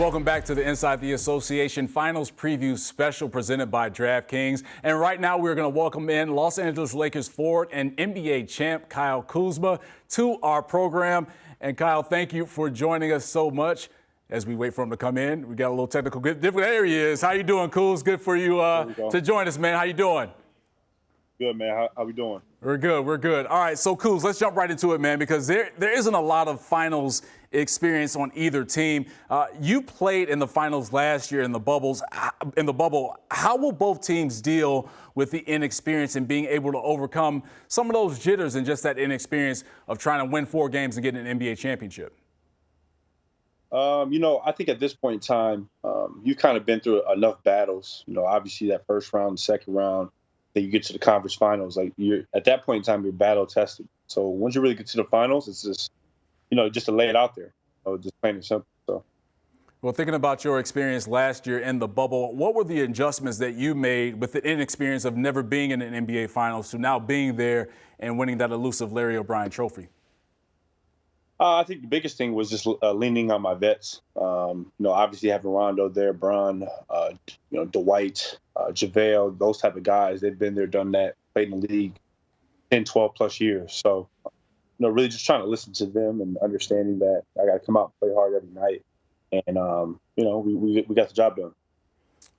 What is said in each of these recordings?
Welcome back to the Inside the Association Finals Preview Special presented by DraftKings. And right now we're going to welcome in Los Angeles Lakers forward and NBA champ Kyle Kuzma to our program. And Kyle, thank you for joining us so much. As we wait for him to come in, we got a little technical different. There he is. How you doing, Kuz? Good for you to join us, man. How you doing? Good, man. How we doing? We're good. We're good. All right, so Kuz, let's jump right into it, man, because there isn't a lot of finals experience on either team. You played in the finals last year in the bubble. How will both teams deal with the inexperience and being able to overcome some of those jitters and just that inexperience of trying to win 4 games and get an NBA championship? I think at this point in time, you've kind of been through enough battles. Obviously that first round, second round, then you get to the conference finals. Like you're at that point in time, you're battle tested. So once you really get to the finals, it's just, just to lay it out there, just plain and simple. So. Well, thinking about your experience last year in the bubble, what were the adjustments that you made with the inexperience of never being in an NBA Finals to now being there and winning that elusive Larry O'Brien trophy? I think the biggest thing was just leaning on my vets. Obviously having Rondo there, Bron, Dwight, JaVale, those type of guys. They've been there, done that, played in the league 10, 12 plus years. So, really just trying to listen to them and understanding that I got to come out and play hard every night. And, we got the job done.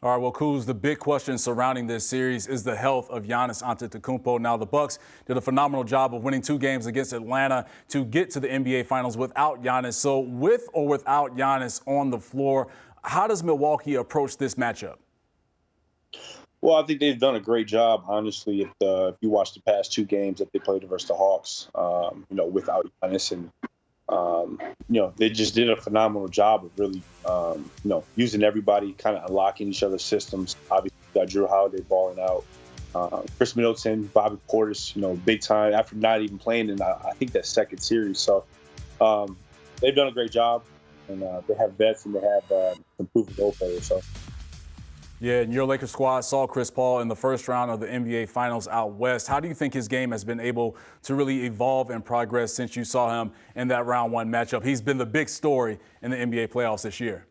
All right, well, Kuz, the big question surrounding this series is the health of Giannis Antetokounmpo. Now, the Bucks did a phenomenal job of winning 2 games against Atlanta to get to the NBA Finals without Giannis. So with or without Giannis on the floor, how does Milwaukee approach this matchup? Well, I think they've done a great job, honestly. If you watch the past 2 games that they played versus the Hawks, without Giannis, and they just did a phenomenal job of really, using everybody, kind of unlocking each other's systems. Obviously, you got Drew Holiday balling out, Chris Middleton, Bobby Portis, big time after not even playing in, I think, that second series. So they've done a great job, and they have vets and they have some proven role players. So. Yeah, and your Lakers squad saw Chris Paul in the first round of the NBA Finals out west. How do you think his game has been able to really evolve and progress since you saw him in that round 1 matchup? He's been the big story in the NBA playoffs this year.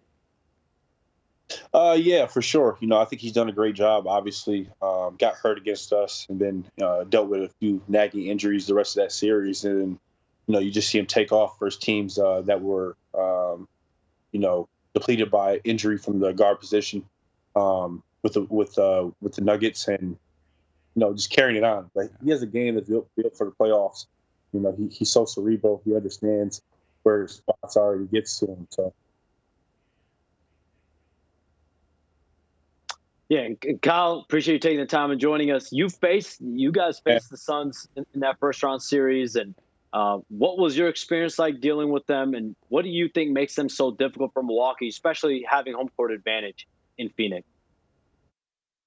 Yeah, for sure. I think he's done a great job. Obviously, got hurt against us and then dealt with a few nagging injuries the rest of that series. And, you just see him take off versus teams that were, depleted by injury from the guard position. With the Nuggets and just carrying it on. Like he has a game that's built for the playoffs. He's so cerebral. He understands where his spots are. And he gets to them. So. Yeah, Kyle, appreciate you taking the time and joining us. You guys faced the Suns in that first round series, and what was your experience like dealing with them? And what do you think makes them so difficult for Milwaukee, especially having home court advantage in Phoenix?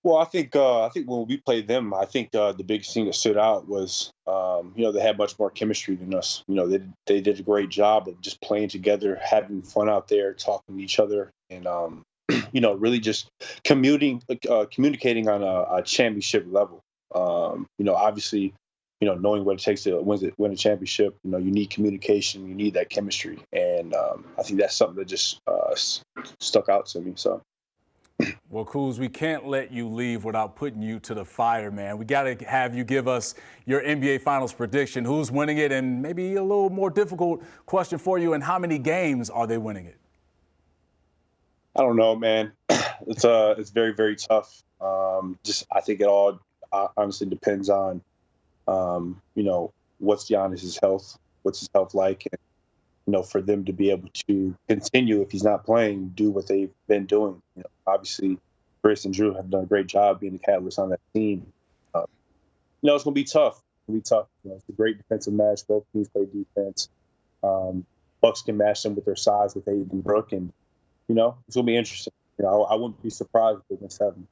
Well, I think when we played them, I think the biggest thing that stood out was, they had much more chemistry than us. They did a great job of just playing together, having fun out there, talking to each other, and really just communicating on a championship level. Obviously, knowing what it takes to win a championship, you need communication, you need that chemistry, and I think that's something that just stuck out to me. So. Well, Kuz, we can't let you leave without putting you to the fire, man. We got to have you give us your NBA Finals prediction. Who's winning it? And maybe a little more difficult question for you, and how many games are they winning it? I don't know, man. It's very, very tough. I think it all honestly depends on, what's Giannis's health, what's his health like, and, for them to be able to continue, if he's not playing, do what they've been doing. Obviously, Chris and Drew have done a great job being the catalyst on that team. It's going to be tough. It's a great defensive match. Both teams play defense. Bucks can match them with their size with Ayton and Brook, and it's going to be interesting. I wouldn't be surprised if they win 7.